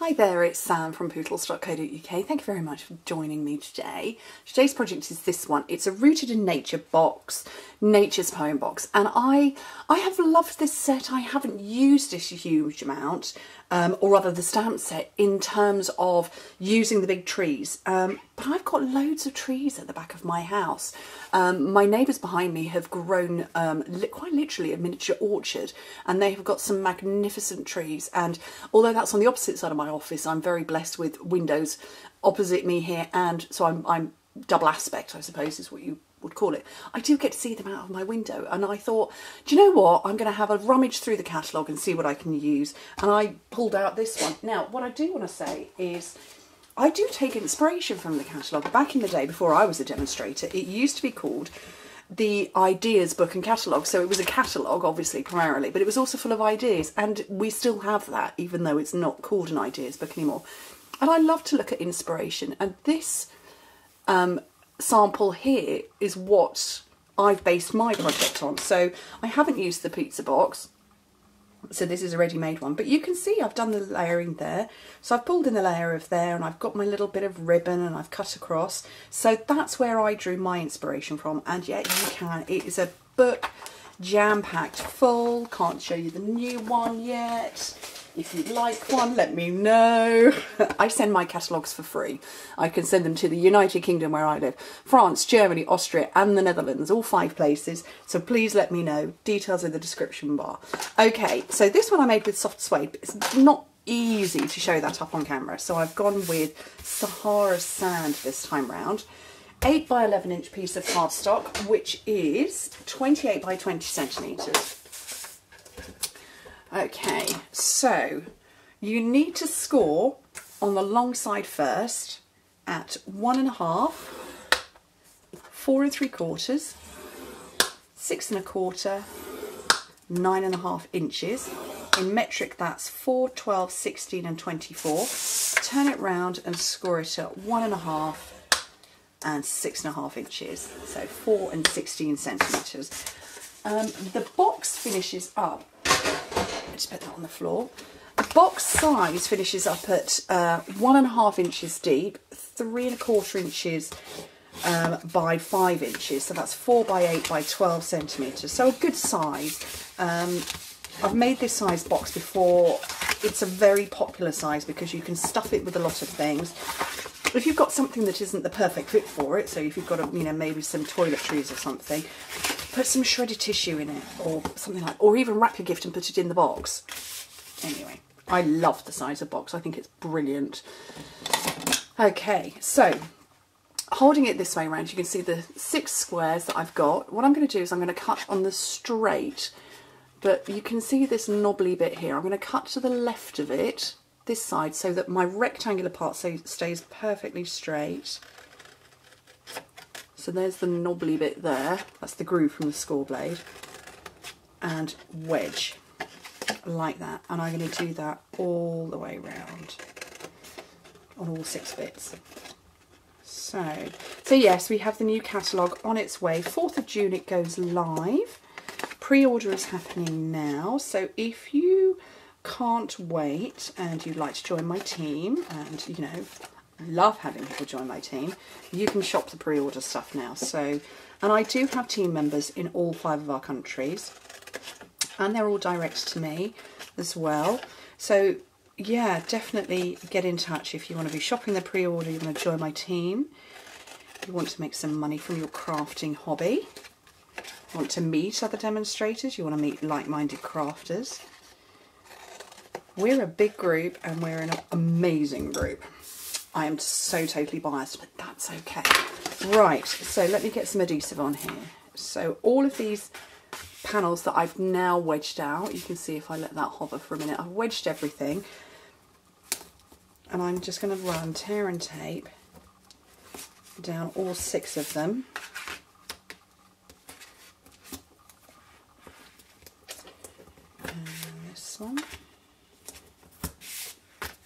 Hi there, it's Sam from pootles.co.uk. Thank you very much for joining me today. Today's project is this one. It's a Rooted in Nature box, Nature's Poem box, and I have loved this set. I haven't used it a huge amount, or rather the stamp set, in terms of using the big trees, but I've got loads of trees at the back of my house. My neighbours behind me have grown quite literally a miniature orchard, and they have got some magnificent trees, and although that's on the opposite side of my office, I'm very blessed with windows opposite me here, and so I'm double aspect, I suppose is what you would call it. I do get to see them out of my window, and I thought, do you know what, I'm going to have a rummage through the catalogue and see what I can use, and I pulled out this one. Now what I do want to say is I do take inspiration from the catalogue. Back in the day, before I was a demonstrator, it used to be called the Ideas Book and Catalogue. So it was a catalogue, obviously, primarily, but it was also full of ideas. And we still have that, even though it's not called an Ideas Book anymore. And I love to look at inspiration. And this sample here is what I've based my project on. So I haven't used the pizza box. So this is a ready-made one, but you can see I've done the layering there. So I've pulled in the layer of there, and I've got my little bit of ribbon, and I've cut across. So that's where I drew my inspiration from, and yet you can. It is a book jam-packed full. Can't show you the new one yet. If you'd like one, let me know. I send my catalogues for free. I can send them to the United Kingdom, where I live, France, Germany, Austria and the Netherlands, all 5 places. So please let me know. Details in the description bar. Okay, so this one I made with soft suede. It's not easy to show that up on camera, so I've gone with Sahara Sand this time round. 8 by 11 inch piece of cardstock, which is 28 by 20 centimetres. Okay, so you need to score on the long side first at 1.5, 4 3/4, 6 1/4, 9.5 inches. In metric, that's 4, 12, 16 and 24. Turn it round and score it at 1.5 and 6.5 inches, so 4 and 16 centimetres. The box finishes up, just put that on the floor. The box size finishes up at 1.5 inches deep, 3 1/4 inches by 5 inches, so that's 4 by 8 by 12 centimetres, so a good size. I've made this size box before. It's a very popular size because you can stuff it with a lot of things. If you've got something that isn't the perfect fit for it, so if you've got maybe some toiletries or something, put some shredded tissue in it, or something like, or even wrap your gift and put it in the box. Anyway, I love the size of box. I think it's brilliant. Okay, so holding it this way around, you can see the 6 squares that I've got. What I'm going to do is I'm going to cut on the straight, but you can see this knobbly bit here. I'm going to cut to the left of it, this side, so that my rectangular part stays perfectly straight. So there's the knobbly bit there, that's the groove from the score blade, and wedge like that, and I'm going to do that all the way around on all 6 bits. So yes, we have the new catalogue on its way. 4th of June it goes live. Pre-order is happening now, so if you can't wait and you'd like to join my team, and love having people join my team, you can shop the pre-order stuff now. So, and I do have team members in all 5 of our countries, and they're all direct to me as well. So yeah, definitely get in touch if you want to be shopping the pre-order, you want to join my team, you want to make some money from your crafting hobby, you want to meet other demonstrators, you want to meet like-minded crafters. We're a big group, and we're an amazing group. I am so totally biased, but that's okay. Right, so let me get some adhesive on here. So all of these panels that I've now wedged out, you can see if I let that hover for a minute, I've wedged everything, and I'm just going to run tear and tape down all 6 of them. And this one.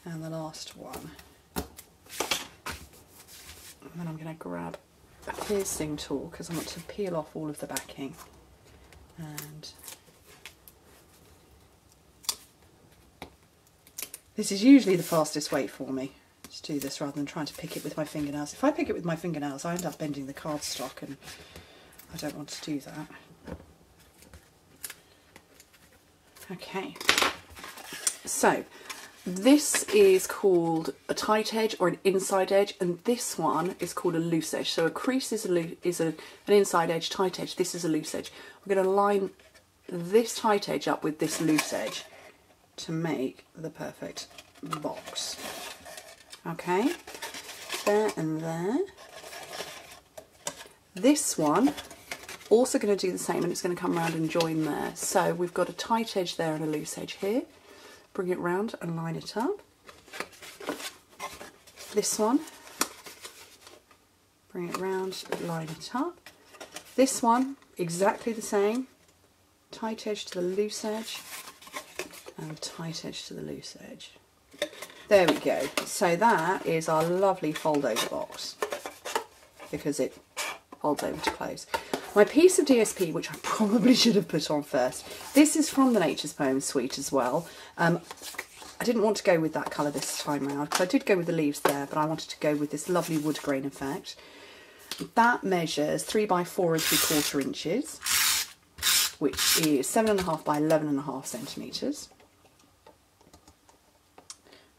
And the last one. And then I'm going to grab a piercing tool because I want to peel off all of the backing. And This is usually the fastest way for me to do this rather than trying to pick it with my fingernails. If I pick it with my fingernails, I end up bending the cardstock, and I don't want to do that. Okay, so this is called a tight edge or an inside edge, and this one is called a loose edge. So a crease is an inside edge, tight edge. This is a loose edge. We're going to line this tight edge up with this loose edge to make the perfect box. Okay, there and there. This one also going to do the same, and it's going to come around and join there. So we've got a tight edge there and a loose edge here. Bring it round and line it up. This one, bring it round, line it up. This one, exactly the same. Tight edge to the loose edge and tight edge to the loose edge. There we go. So that is our lovely fold over box, because it folds over to close. My piece of DSP, which I probably should have put on first, this is from the Nature's Poem suite as well. I didn't want to go with that colour this time round, because I did go with the leaves there, but I wanted to go with this lovely wood grain effect. That measures 3 by 4 3/4 inches, which is 7.5 by 11.5 centimetres.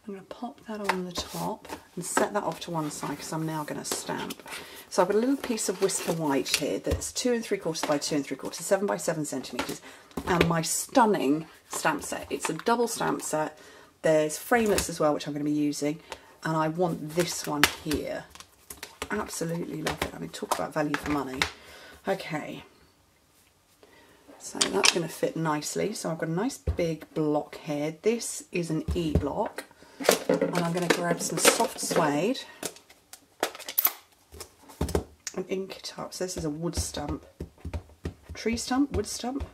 I'm going to pop that on the top and set that off to one side, because I'm now going to stamp. So I've got a little piece of Whisper White here that's 2 3/4 by 2 3/4, 7 by 7 centimetres, and my stunning stamp set. It's a double stamp set. There's framelits as well, which I'm going to be using, and I want this one here. Absolutely love it. I mean, talk about value for money. Okay, so that's going to fit nicely. So I've got a nice big block here. This is an E block, and I'm going to grab some soft suede and ink it up. So this is a wood stump, tree stump, wood stump.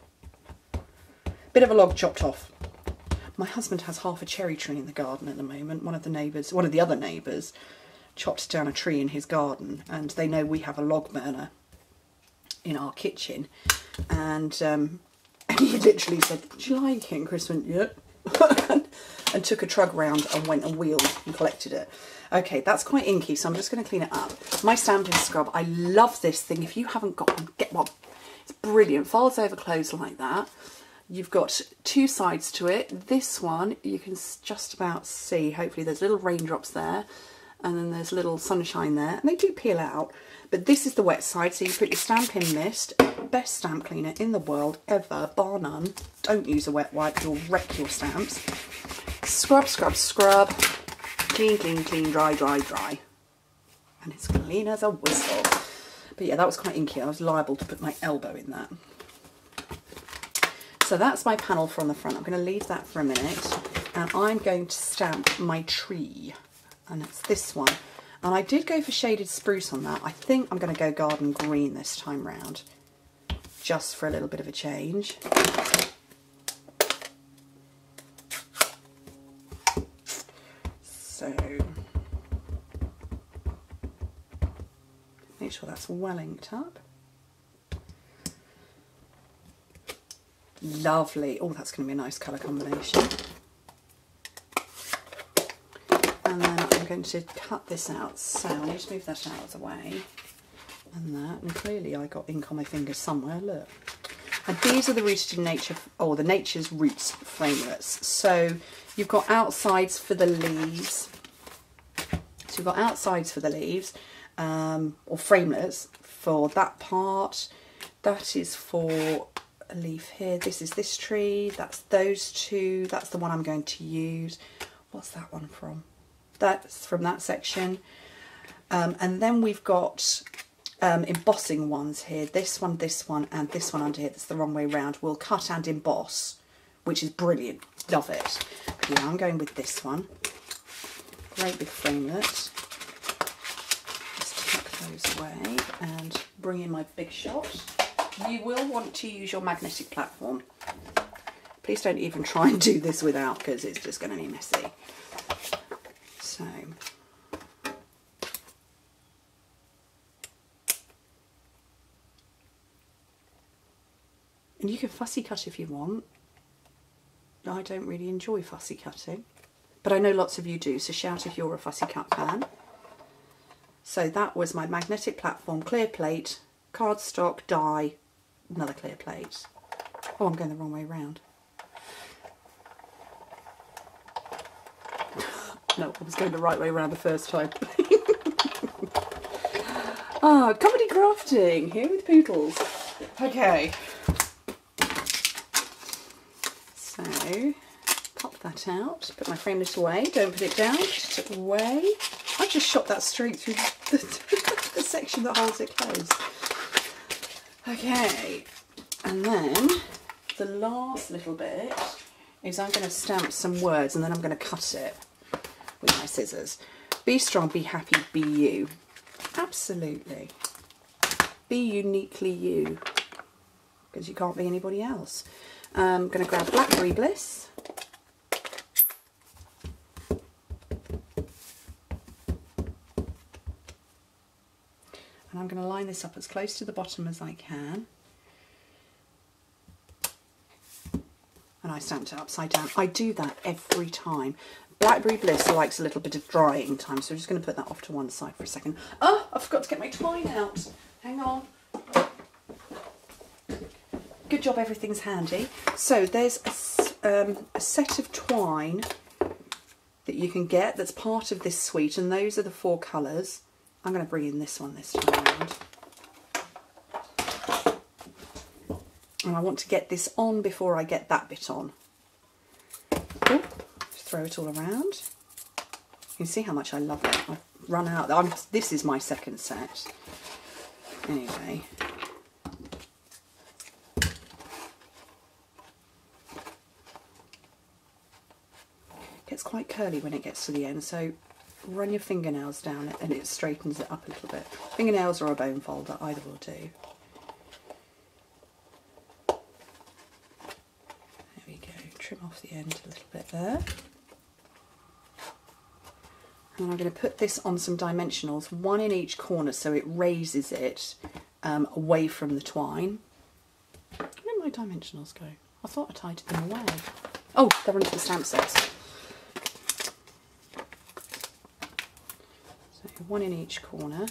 Bit of a log chopped off. My husband has half a cherry tree in the garden at the moment. One of the other neighbours chopped down a tree in his garden, and they know we have a log burner in our kitchen, and he literally said, "Do you like it?" And Chris went, "Yep." And took a trug round and went and wheeled and collected it. Okay, that's quite inky, so I'm just going to clean it up. My stamping scrub, I love this thing. If you haven't got one, get one. It's brilliant. Folds over close like that. You've got 2 sides to it. This one you can just about see. Hopefully there's little raindrops there, and then there's little sunshine there, and they do peel out. But this is the wet side, so you put your stamp in mist. Best stamp cleaner in the world ever, bar none. Don't use a wet wipe, you'll wreck your stamps. Scrub, scrub, scrub. Clean, clean, clean, dry, dry, dry. And it's clean as a whistle. But yeah, that was quite inky. I was liable to put my elbow in that. So that's my panel from the front. I'm going to leave that for a minute, and I'm going to stamp my tree, and it's this one. And I did go for shaded spruce on that. I think I'm going to go garden green this time round, just for a little bit of a change. So make sure that's well inked up. Lovely. Oh, that's going to be a nice colour combination. And then I'm going to cut this out. So I need to move that out of the way. And that. And clearly I got ink on my fingers somewhere. Look. And these are the Rooted in Nature, or the Nature's Roots framelits. So you've got outsides for the leaves. So you've got outsides for the leaves, or framelits for that part. That is for a leaf here. This is this tree. That's those two. That's the one I'm going to use. What's that one from? That's from that section. And then we've got embossing ones here. This one, and this one under here. That's the wrong way round. We'll cut and emboss, which is brilliant. Love it. But yeah, I'm going with this one. Great big framelit. Just tuck those away and bring in my big shot. You will want to use your magnetic platform. Please don't even try and do this without, because it's just going to be messy. So, and you can fussy cut if you want. I don't really enjoy fussy cutting. but I know lots of you do, so shout if you're a Fussy Cut fan. So that was my magnetic platform, clear plate, cardstock, die, another clear plate. Oh, I'm going the wrong way round. No, I was going the right way around the first time. Ah, comedy crafting, here with Poodles. Okay. So, pop that out, put my framelit away, don't put it down, just away. I've just shot that straight through the section that holds it closed. Okay, and then the last little bit is I'm going to stamp some words and then I'm going to cut it with my scissors. Be strong, be happy, be you. Absolutely. Be uniquely you, because you can't be anybody else. I'm going to grab Blackberry Bliss. And I'm going to line this up as close to the bottom as I can. And I stamped it upside down. I do that every time. Blackberry Bliss likes a little bit of drying time, so I'm just going to put that off to one side for a second. Oh, I forgot to get my twine out. Hang on. Good job, everything's handy. So there's a set of twine that you can get that's part of this suite, and those are the 4 colours. I'm going to bring in this one this time around. And I want to get this on before I get that bit on. Oop, throw it all around. You can see how much I love it. I've run out. This is my second set. Anyway. It gets quite curly when it gets to the end, so run your fingernails down it and it straightens it up a little bit. Fingernails or a bone folder, either will do. There we go, trim off the end a little bit there. And I'm going to put this on some dimensionals, 1 in each corner, so it raises it away from the twine. Where did my dimensionals go? I thought I tied them away. Oh, they're under the stamp sets. So 1 in each corner.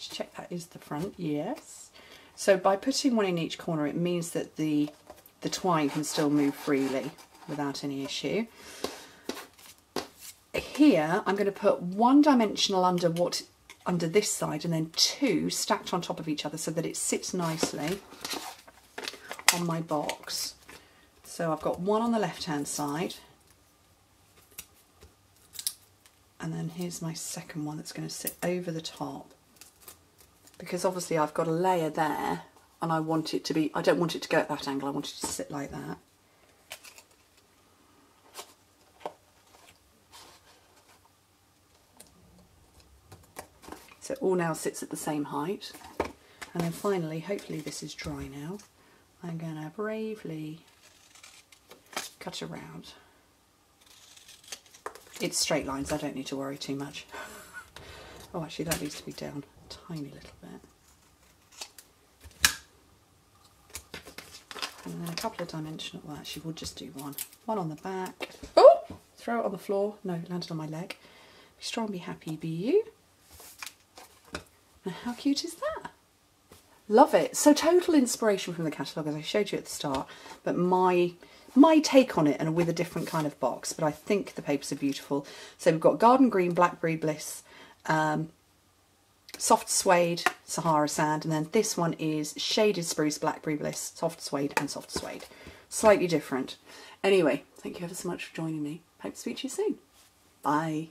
Check that is the front, yes. So by putting 1 in each corner, it means that the twine can still move freely without any issue. Here I'm going to put 1 dimensional under this side and then 2 stacked on top of each other so that it sits nicely on my box. So I've got 1 on the left hand side, and then here's my second one that's going to sit over the top. Because obviously I've got a layer there and I want it to be, I don't want it to go at that angle, I want it to sit like that. So it all now sits at the same height. And then finally, hopefully this is dry now, I'm going to bravely cut around. It's straight lines, I don't need to worry too much. Oh, actually that needs to be down tiny little bit. And then a couple of dimensional, well actually we'll just do one on the back. Oh, throw it on the floor, no, it landed on my leg. Be strong, be happy, be you. And how cute is that? Love it. So total inspiration from the catalogue, as I showed you at the start, but my take on it, and with a different kind of box, but I think the papers are beautiful. So we've got Garden Green, Blackberry Bliss, Soft Suede, Sahara Sand, and then this one is Shaded Spruce, Blackberry Bliss, Soft Suede and Soft Suede. Slightly different. Anyway, thank you ever so much for joining me. Hope to speak to you soon. Bye.